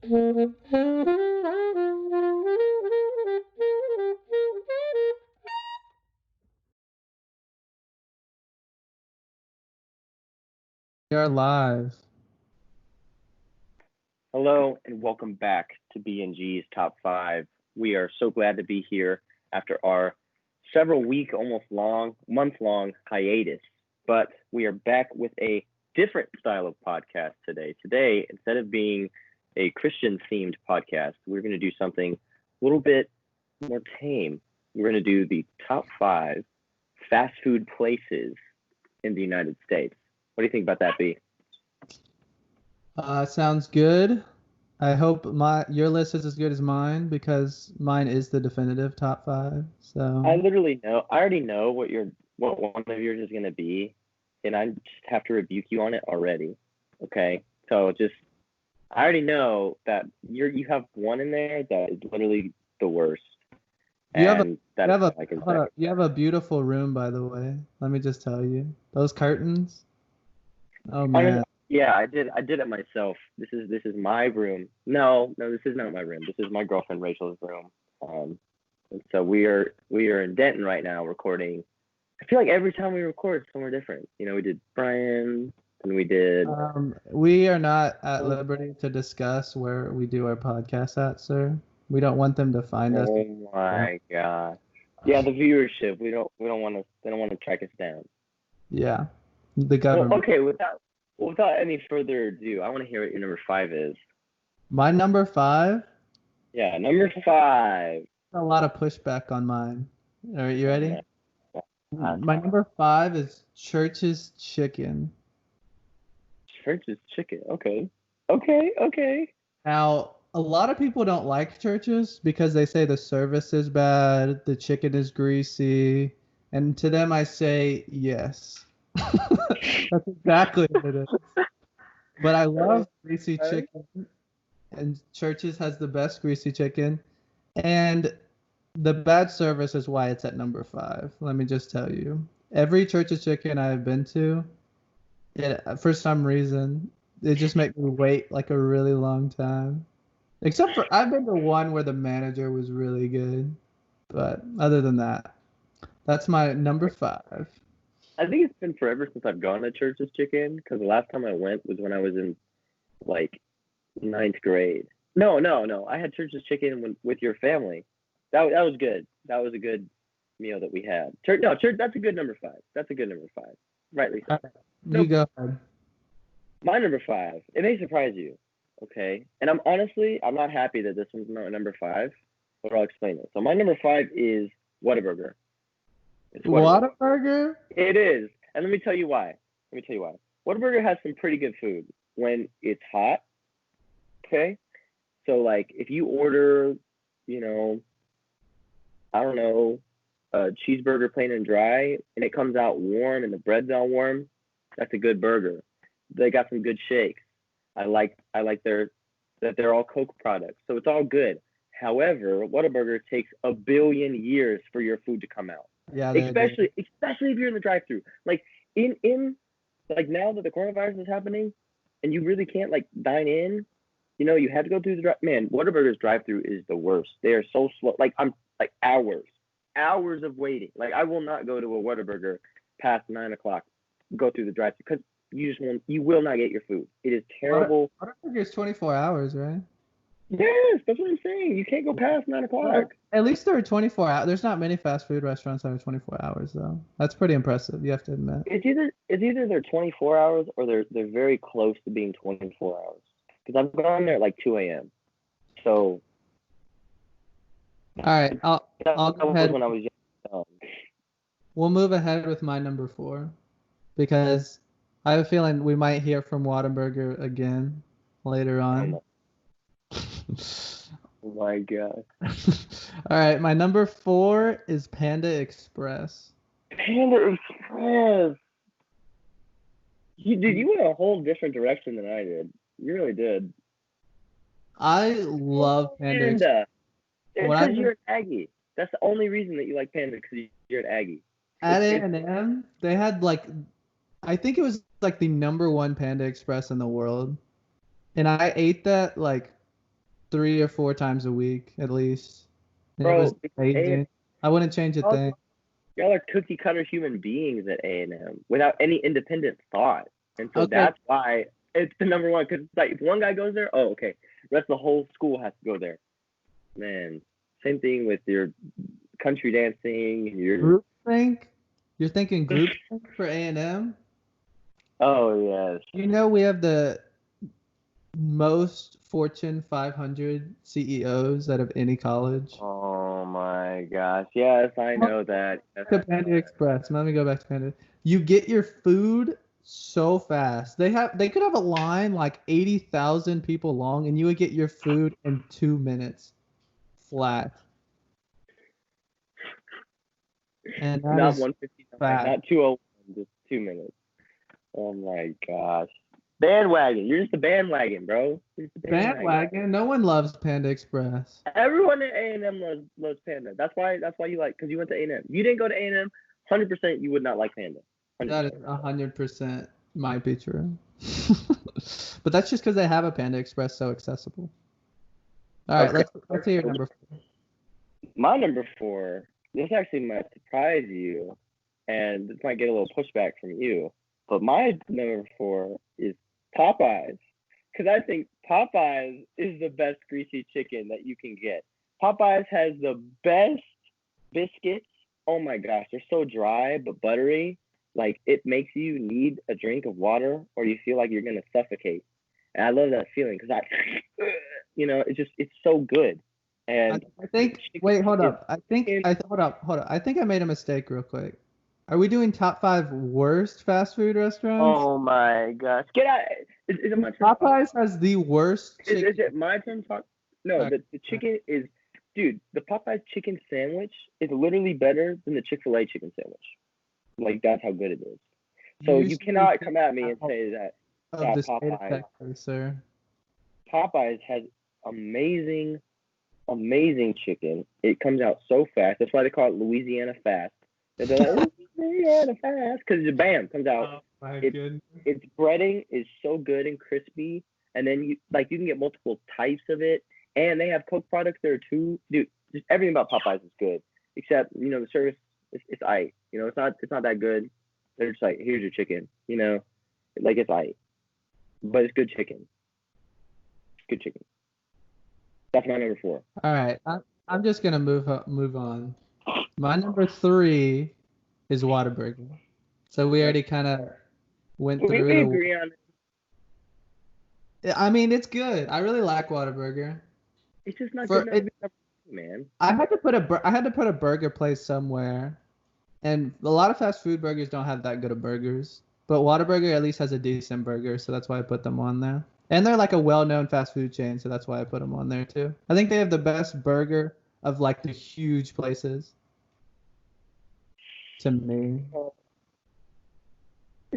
We are live. Hello and welcome back to B&G's Top 5. We are so glad to be here after our several week, almost month-long hiatus. But we are back with a different style of podcast today. Today, instead of being a Christian-themed podcast, we're going to do something a little bit more tame. We're going to do the top 5 fast food places in the United States. What do you think about that, B? Sounds good. I hope your list is as good as mine because mine is the definitive top 5. So I already know what one of yours is gonna be, and I just have to rebuke you on it already. Okay, so I already know that you have one in there that is literally the worst, you have a and that is like exactly. you have a beautiful room, by the way. Let me just tell you, those curtains. Oh man. Yeah, I did it myself. This is my room. No, this is not my room. This is my girlfriend Rachel's room. And so we are in Denton right now recording. I feel like every time we record, it's somewhere different. You know, we did Brian, and we did. We are not at liberty to discuss where we do our podcast at, sir. We don't want them to find us. Oh my god. Yeah, the viewership. We don't want to. They don't want to track us down. Yeah, the government. Well, okay, without any further ado, I want to hear what your number 5 is. My number 5. Yeah, number 5. A lot of pushback on mine. All right, you ready? Yeah. My number 5 is Church's Chicken. Church's Chicken. Okay. Now, a lot of people don't like Church's because they say the service is bad, the chicken is greasy, and to them I say yes. That's exactly what it is. But I love greasy chicken, and Church's has the best greasy chicken, and the bad service is why it's at number 5. Let me just tell you. Every Church's Chicken I've been to, for some reason, it just makes me wait like a really long time. Except for I've been to one where the manager was really good. But other than that, that's my number 5. I think it's been forever since I've gone to Church's Chicken because the last time I went was when I was in like 9th grade. No. I had Church's Chicken with your family. That was good. That was a good meal that we had. Church. That's a good number 5. That's a good number 5. Rightly so. You go ahead. My number 5. It may surprise you. Okay. And I'm not happy that this one's not number 5, but I'll explain it. So my number 5 is Whataburger. It's Whataburger? It is. And let me tell you why. Whataburger has some pretty good food when it's hot. Okay. So like if you order, I don't know, a cheeseburger plain and dry, and it comes out warm and the bread's all warm, that's a good burger. They got some good shakes. I like that they're all Coke products, so it's all good. However, Whataburger takes a billion years for your food to come out. Yeah, especially if you're in the drive-through. Like in like now that the coronavirus is happening, and you really can't like dine in. You have to go through the man. Whataburger's drive-through is the worst. They are so slow. Like I'm like hours of waiting. Like I will not go to a Whataburger past 9 o'clock. Go through the drive-through because you will not get your food. It is terrible. Whataburger is 24 hours, right? Yes, that's what I'm saying. You can't go past 9 o'clock. At least there are 24 hours. There's not many fast food restaurants that are 24 hours though. That's pretty impressive. You have to admit. It's either they're 24 hours or they're very close to being 24 hours. Because I've gone there at like 2 a.m. So. All right, I'll go ahead. When I was young. We'll move ahead with my number 4 because I have a feeling we might hear from Whataburger again later on. Oh my god. All right, my number 4 is Panda Express. Panda Express. You went a whole different direction than I did. You really did. I love Panda Express. Because you're an Aggie. That's the only reason that you like Panda, because you're an Aggie. At A&M, they had I think it was like the number 1 Panda Express in the world. And I ate that like 3 or 4 times a week at least. And it Bro, was amazing. I wouldn't change a thing. y'all are cookie cutter human beings at A&M without any independent thought. And so Okay. that's why it's the number one. Because like if one guy goes there, oh okay, the rest of the whole school has to go there. Man, same thing with your country dancing. Your Group think? You're thinking group think for A&M? oh yes. You know we have the most Fortune 500 CEOs out of any college. Oh my gosh. Yes, I know that. Yes, To Panda Express. Let me go back to Panda. You get your food so fast. They could have a line like 80,000 people long, and you would get your food in 2 minutes, flat. And that not is 159, fast. not 201, just 2 minutes. Oh my gosh. Bandwagon. You're just a bandwagon, bro. You're just a Bandwagon. No one loves Panda Express. Everyone at A&M loves Panda. That's why you like, because you went to A&M. If you didn't go to A&M, 100% you would not like Panda. 100%. That is 100% might be true. But that's just because they have a Panda Express so accessible. All right, Okay. let's hear your number 4. My number 4, this actually might surprise you, and this might get a little pushback from you, but my number 4 is Popeyes. Because I think Popeyes is the best greasy chicken that you can get. Popeyes has the best biscuits. Oh my gosh, they're so dry but buttery. Like it makes you need a drink of water or you feel like you're gonna suffocate. And I love that feeling because it's so good. And I think. Wait, hold up. Hold up. I think I made a mistake real quick. Are we doing top 5 worst fast food restaurants? oh my gosh, get out! Is it my turn? Popeyes has the worst chicken. Is it my turn to talk? No, Okay. the chicken is, dude. The Popeyes chicken sandwich is literally better than the Chick-fil-A chicken sandwich. Like that's how good it is. So you cannot come at me and say that Of the state of Popeyes. Texas, sir. Popeyes has amazing, amazing chicken. It comes out so fast. That's why they call it Louisiana Fast. They're like Louisiana Fast because the bam comes out. Oh my goodness. Its breading is so good and crispy, and then you can get multiple types of it, and they have Coke products there too. Dude, just everything about Popeyes is good, except the service. It's aight. It's not that good. They're just like, here's your chicken. Like it's aight, but it's good chicken. Good chicken. That's my number 4. All right, I'm just gonna move on. My number 3 is Whataburger. So we already kind of went through. We agree on it. I mean, it's good. I really like Whataburger. It's just not good enough, man. I had to put a burger place somewhere, and a lot of fast food burgers don't have that good of burgers. But Whataburger at least has a decent burger, so that's why I put them on there. And they're like a well-known fast food chain, so that's why I put them on there too. I think they have the best burger of like the huge places. To me.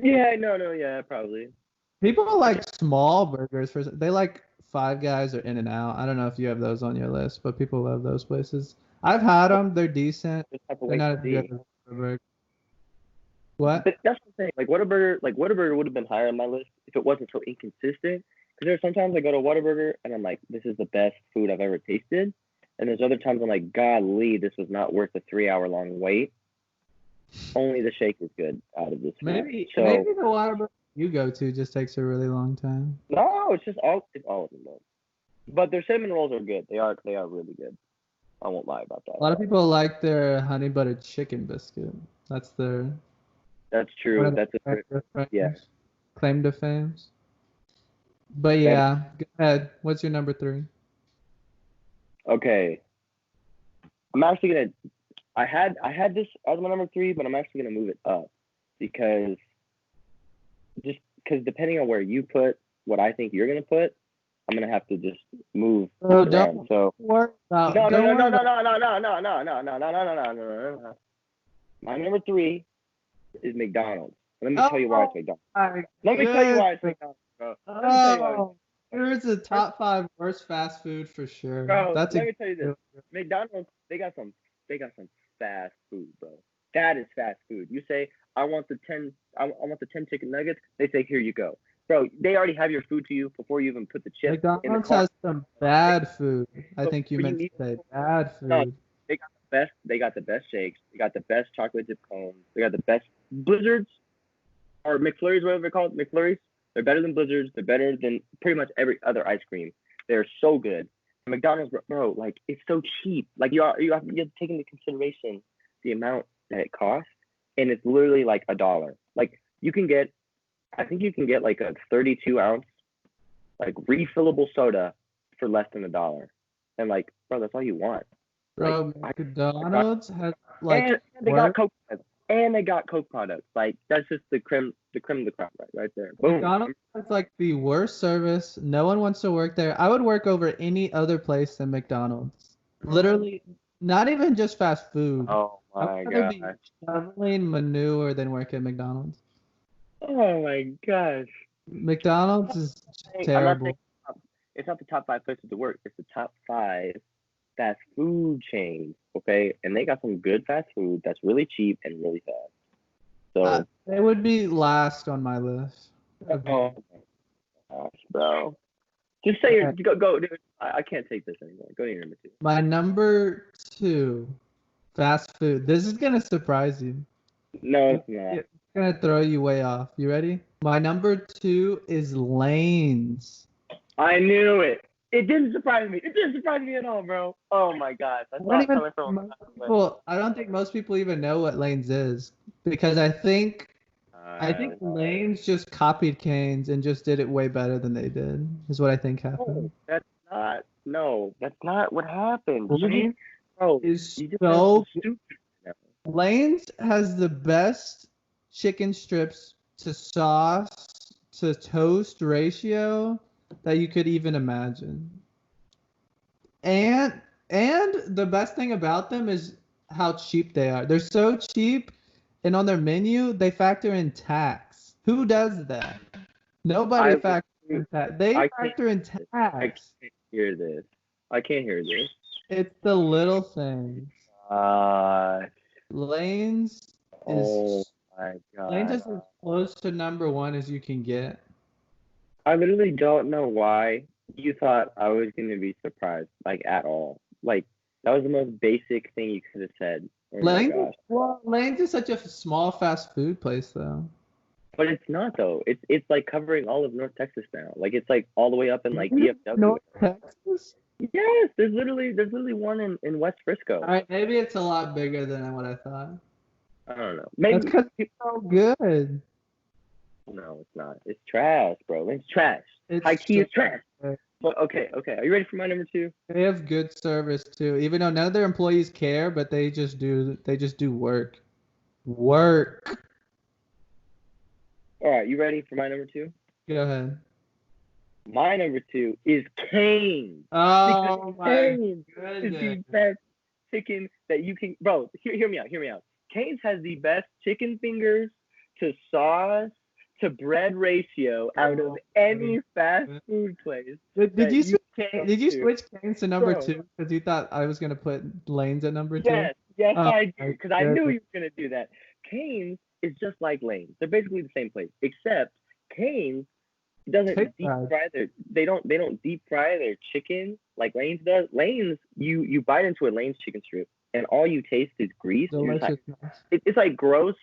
Yeah, no, yeah, probably. People like small burgers. They like Five Guys or In-N-Out. I don't know if you have those on your list, but people love those places. I've had them. They're decent. They're not as good as a burger. What? But that's the thing. Like Whataburger would have been higher on my list if it wasn't so inconsistent. Because there's sometimes I go to Whataburger and I'm like, this is the best food I've ever tasted. And there's other times I'm like, golly, this was not worth the 3-hour-long wait. Only the shake is good out of this food. Maybe the Whataburger you go to just takes a really long time. No, it's all of them though. But their cinnamon rolls are good. They are really good. I won't lie about that. A lot of people like their honey buttered chicken biscuit. That's their. That's true. That's claim to fame. But yeah, go ahead. What's your number 3? Okay. I'm actually gonna. I had this as my number 3, but I'm actually gonna move it up because depending on where you put what I think you're gonna put, I'm gonna have to just move around. So no. My number 3 is McDonald's. Let me tell you why it's McDonald's. Let me tell you why it's McDonald's, bro. Here's the top 5 worst fast food for sure. Bro, let me tell you this. McDonald's, they got some fast food, bro. That is fast food. You say, I want the 10 chicken nuggets. They say, here you go. Bro, they already have your food to you before you even put the chip in the McDonald's car. has some bad food. I So think you when meant to eat, say bad no, food. they got the best. They got the best shakes. They got the best chocolate chip cones. They got the best blizzards or McFlurries, whatever they're called. McFlurries. They're better than blizzards. They're better than pretty much every other ice cream. They're so good. McDonald's, bro, like it's so cheap. Like you have to take into consideration the amount that it costs, and it's literally like $1. Like you can get, I think you can get like a 32-ounce like refillable soda for less than $1. And like, bro, that's all you want. Bro, Like, McDonald's has like and they got work. Coke products. And they got Coke products. Like that's just the creme de la creme right there. Boom. McDonald's has like the worst service. No one wants to work there. I would work over any other place than McDonald's. Literally, not even just fast food. Oh I my would rather be gosh. shoveling manure than work at McDonald's. Oh my gosh. McDonald's is I'm not terrible. saying it's not the top 5 places to work. It's the top 5 fast food chains. Okay, and they got some good fast food that's really cheap and really fast. So They would be last on my list. oh my gosh, bro. Just say your go, dude. I can't take this anymore. Go to your number 2. My number 2, fast food. This is gonna surprise you. No, it's not. It's gonna throw you way off. You ready? My number 2 is Lane's. I knew it. It didn't surprise me. It didn't surprise me at all, bro. Oh my gosh. I saw it coming from. I don't think most people even know what Lane's is because I think Lane's just copied Cane's and just did it way better than they did. Is what I think happened. That's not what happened. Lane's Bro, is you just so stupid. Lane's has the best chicken strips to sauce to toast ratio that you could even imagine. And the best thing about them is how cheap they are. They're so cheap, and on their menu they factor in tax. Who does that? Nobody factors in tax. They factor in tax. I can't hear this. I can't hear this. It's the little things. Lane's oh my god. Lane's is as close to number 1 as you can get. I literally don't know why you thought I was going to be surprised, like, at all. Like, that was the most basic thing you could have said. Oh my gosh. Well, Lane's is such a small fast food place, though. But it's not, though. It's like covering all of North Texas now. Like, it's like all the way up in like DFW. North Texas? Yes, there's literally one in West Frisco. All right, maybe it's a lot bigger than what I thought. I don't know. Maybe that's because it's so good. No, it's not. It's trash, bro. It's trash. High key is trash. But okay. Are you ready for my number 2? They have good service too, even though none of their employees care, but they just do work. Work. All right, you ready for my number 2? Go ahead. My number 2 is Cane's. Oh my Cane's goodness. is the best chicken that you can. Bro, hear me out. Cane's has the best chicken fingers to sauce to bread ratio out of any fast food place. Did you switch Cane's to number 2 because you thought I was gonna put Lane's at number 2? Yes, I did because I knew you were gonna do that. Cane's is just like Lane's. They're basically the same place, except Cane's doesn't deep fry they don't deep fry their chicken like Lane's does. Lane's you bite into a Lane's chicken strip and all you taste is grease. It's like gross,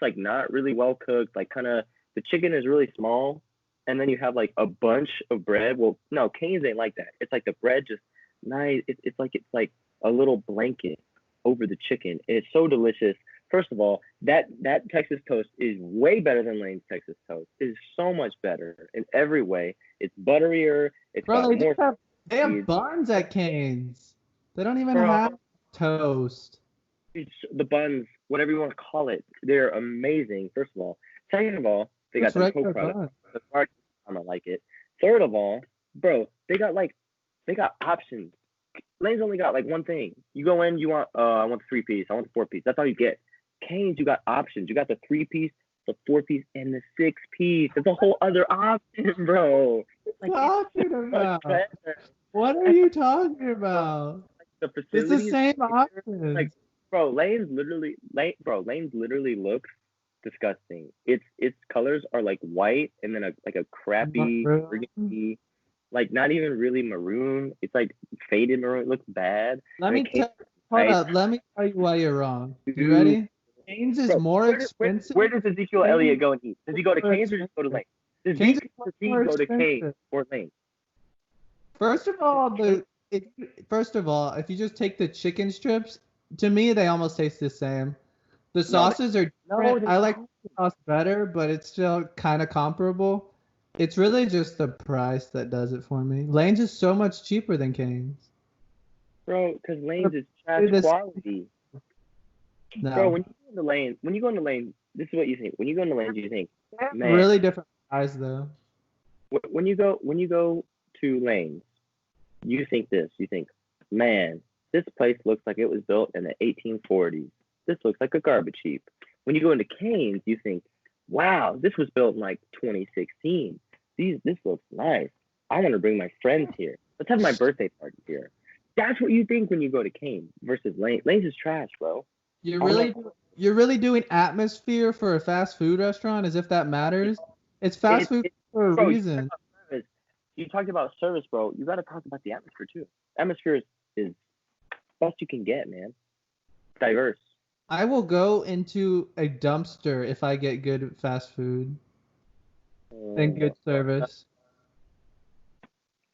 like not really well cooked, like kind of the chicken is really small, and then you have like a bunch of bread. Well, no, Cane's ain't like that. It's like the bread just nice. It's like a little blanket over the chicken, and it's so delicious. First of all, that Texas toast is way better than Lane's Texas toast. It is so much better in every way. It's butterier. It's they have buns at Cane's. They don't even have toast. It's the buns, whatever you want to call it. They're amazing. First of all. Second of all, they got the Coke product. I don't like it. Third of all, bro, they got options. Lane's only got like one thing. You go in, you want I want the 3-piece, I want the 4-piece. That's all you get. Cane's, you got options. You got the 3-piece, the 4-piece, and the 6-piece. That's a whole other option, bro. What are you talking about? It's the same option. Like, Lane's literally looks disgusting. Its colors are like white and then a crappy burgundy, like not even really maroon. It's like faded maroon. It looks bad. Let And me it came tell. Hold right up. Let me tell you why you're wrong. You to ready? Canes is bro. more expensive. Where does Ezekiel Cane's Elliott go and eat? Does he go to more Canes or does he go to Lane? Does Cane's is VP more go to Canes expensive. or Lane? First of all, if you just take the chicken strips, to me they almost taste the same. The sauces are different. I like the sauce better, but it's still kind of comparable. It's really just the price that does it for me. Lane's is so much cheaper than Cane's. Bro, because Lane's is trash Dude, this- quality. No, Bro, when you go into Lane, this is what you think. When you go into Lanes, you think, man. really different price though. When you go to Lanes, you think this. You think, man, this place looks like it was built in the 1840s. This looks like a garbage heap. When you go into Cane's, you think, wow, this was built in like 2016. This looks nice. I want to bring my friends here. Let's have my birthday party here. That's what you think when you go to Cane's versus Lane's. Lane's is trash, bro. You're really doing atmosphere for a fast food restaurant as if that matters. It's fast food for a bro, reason. You talked about service, bro. You got to talk about the atmosphere too. Atmosphere is best you can get, man. Diverse. I will go into a dumpster if I get good fast food and good service.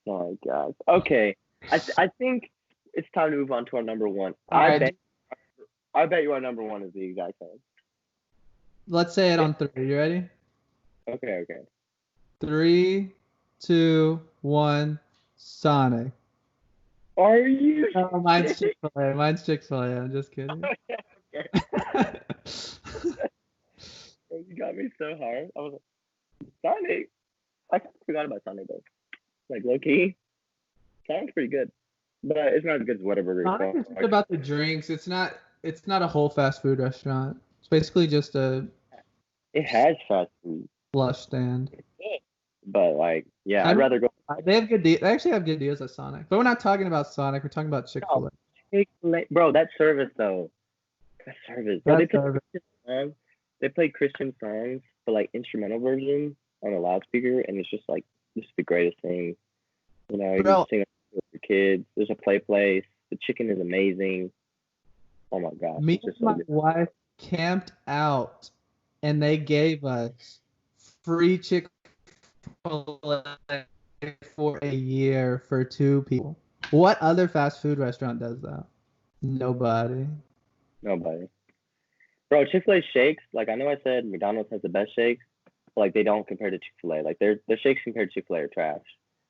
Oh my god. Okay. I think it's time to move on to our number one. I bet you our number one is the exact same. Let's say it on 3. You ready? Okay. 3, 2, 1. Sonic. Are you? No, mine's Chick-fil-A. Mine's Chick-fil-A. I'm just kidding. Okay. You got me so hard. I was like, Sonic. I forgot about Sonic though. Like low key, Sonic's pretty good, but it's not as good as Whataburger. Sonic is just about the drinks. It's not a whole fast food restaurant. It's basically just a. It has fast food. Slush stand. But like, yeah, I'd rather go. They have good deals. They actually have good deals at Sonic. But we're not talking about Sonic. We're talking about Chick-fil-A. Chick-fil-A. Bro, that service though. That service. Bro, they play Christian songs, but like instrumental versions on a loudspeaker, and it's just like this is the greatest thing. You know, you can sing with your kids. There's a play place. The chicken is amazing. Oh my gosh. Me and my wife camped out, and they gave us free Chick-fil-A for a year for 2 people. What other fast food restaurant does that? Nobody. Bro, Chick-fil-A shakes, like I know I said McDonald's has the best shakes, but like they don't compare to Chick-fil-A. Like their shakes compared to Chick-fil-A are trash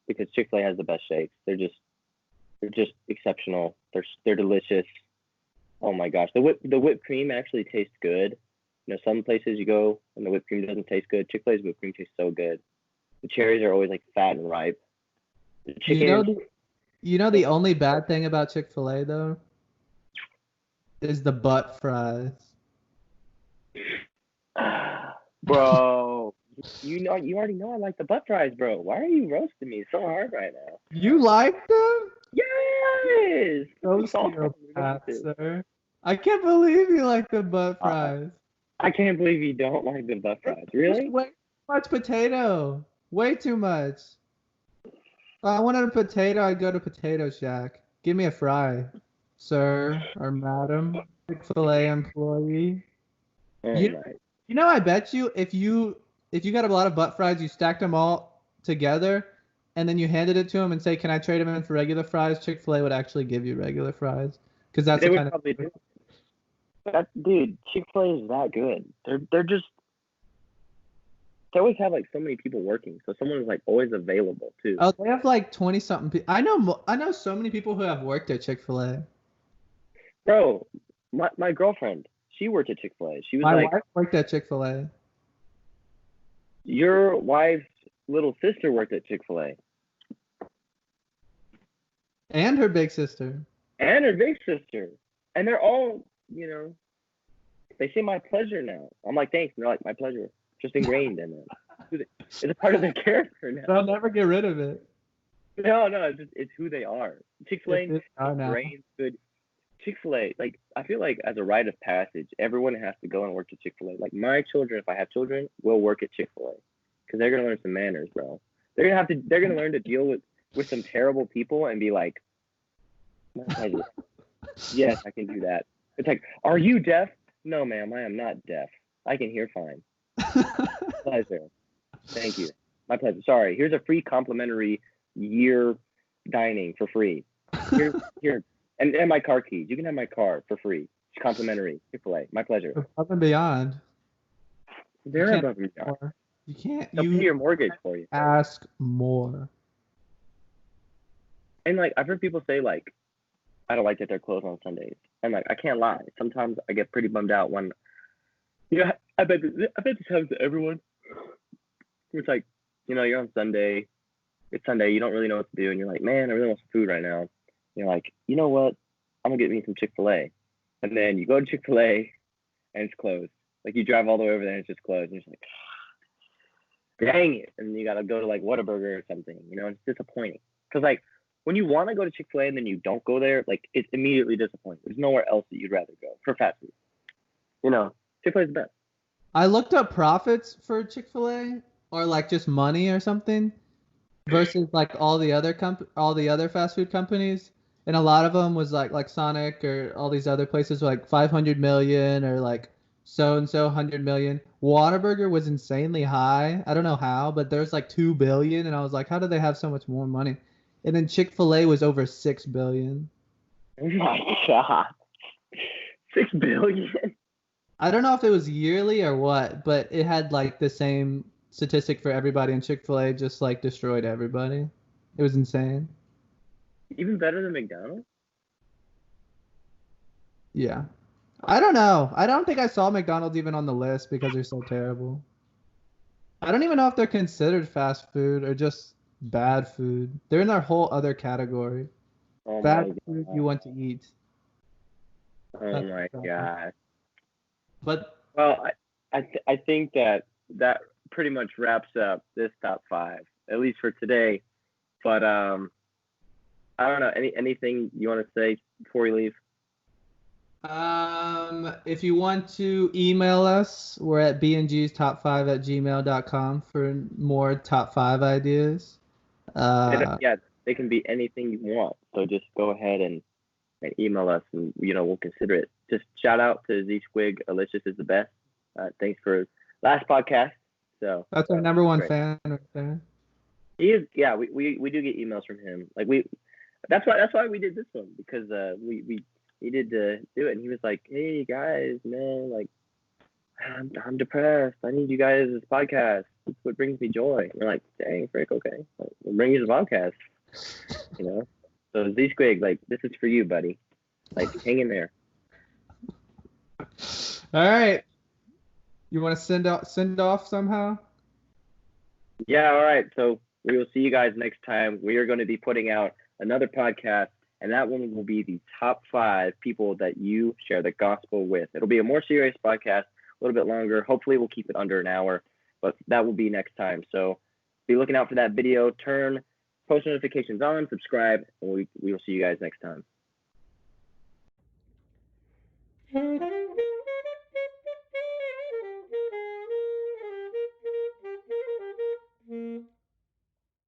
because Chick-fil-A has the best shakes. They're just exceptional. They're delicious. Oh my gosh. The whipped cream actually tastes good. You know, some places you go and the whipped cream doesn't taste good. Chick-fil-A's whipped cream tastes so good. The cherries are always like fat and ripe. The chicken. You know the only bad thing about Chick-fil-A though is the butt fries. Bro, you already know I like the butt fries, bro. Why are you roasting me so hard right now? You like them? Yes. Sir. I can't believe you like the butt fries. I can't believe you don't like the butt fries. Really? Way too much potato. Way too much. If I wanted a potato, I'd go to Potato Shack. Give me a fry, sir or madam, Chick-fil-A employee. You know, I bet you if you got a lot of butt fries, you stacked them all together, and then you handed it to them and say, "Can I trade them in for regular fries?" Chick-fil-A would actually give you regular fries because that's they the would kind probably do. Dude, Chick-fil-A is that good. They're just. They always have like so many people working, so someone is like always available too. Oh, they have like 20-something people. I know so many people who have worked at Chick-fil-A. Bro, my girlfriend, she worked at Chick-fil-A. She was my wife worked at Chick-fil-A. Your wife's little sister worked at Chick-fil-A. And her big sister. And her big sister. And they're all, you know, they say my pleasure now. I'm like, thanks. And they're like, my pleasure. Just ingrained in it. It's a part of their character now. They'll never get rid of it. No, it's who they are. Chick-fil-A, ingrained good. Chick-fil-A, like I feel like as a rite of passage, everyone has to go and work at Chick-fil-A. Like my children, if I have children, will work at Chick-fil-A because they're gonna learn some manners, bro. They're gonna learn to deal with some terrible people and be like, my pleasure. Yes, I can do that. It's like, are you deaf? No, ma'am, I am not deaf. I can hear fine. Pleasure. Thank you. My pleasure. Sorry. Here's a free complimentary year dining for free. Here. And my car keys. You can have my car for free. It's complimentary. Chick-fil-A. My pleasure. Above and beyond. They're above and beyond. More. You can't. They'll pay your mortgage for you. Ask more. And like I've heard people say like, I don't like that they're closed on Sundays. And like I can't lie. Sometimes I get pretty bummed out when, I bet this happens to everyone. It's like, you're on Sunday. It's Sunday. You don't really know what to do, and you're like, man, I really want some food right now. And you're like, you know what? I'm gonna get me some Chick-fil-A. And then you go to Chick-fil-A, and it's closed. Like you drive all the way over there, and it's just closed. And you're just like, dang it! And you gotta go to like Whataburger or something. It's disappointing. Cause like when you want to go to Chick-fil-A and then you don't go there, like it's immediately disappointing. There's nowhere else that you'd rather go for fast food. Chick-fil-A is the best. I looked up profits for Chick-fil-A or like just money or something versus like all the other fast food companies, and a lot of them was like Sonic or all these other places were like 500 million or like so and so 100 million. Whataburger was insanely high. I don't know how, but there's like 2 billion, and I was like, how do they have so much more money? And then Chick-fil-A was over 6 billion. Oh my god. 6 billion. I don't know if it was yearly or what, but it had like the same statistic for everybody, and Chick-fil-A just like destroyed everybody. It was insane. Even better than McDonald's? Yeah. I don't know. I don't think I saw McDonald's even on the list because they're so terrible. I don't even know if they're considered fast food or just bad food. They're in their whole other category. Oh Bad food you want to eat. Oh my god. But well, I think that pretty much wraps up this top 5, at least for today. But I don't know. Anything you want to say before we leave? If you want to email us, we're at bngs top5@gmail.com for more top 5 ideas. They can be anything you want. So just go ahead and email us, and we'll consider it. Just shout out to Z Squig. Alicious is the best. Thanks for last podcast. So that's our number one fan right there. He is. Yeah, we do get emails from him. Like that's why we did this one, because we needed to do it, and he was like, hey guys, man, like I'm depressed. I need you guys' podcast. It's what brings me joy. And we're like, dang, Frick, okay, we'll bring you the podcast. So Z Squig, like this is for you, buddy. Like hang in there. All right. You want to send off somehow? Yeah, all right. So we will see you guys next time. We are going to be putting out another podcast, and that one will be the top 5 people that you share the gospel with. It'll be a more serious podcast, a little bit longer. Hopefully we'll keep it under an hour, but that will be next time. So be looking out for that video. Turn post notifications on, subscribe, and we will see you guys next time.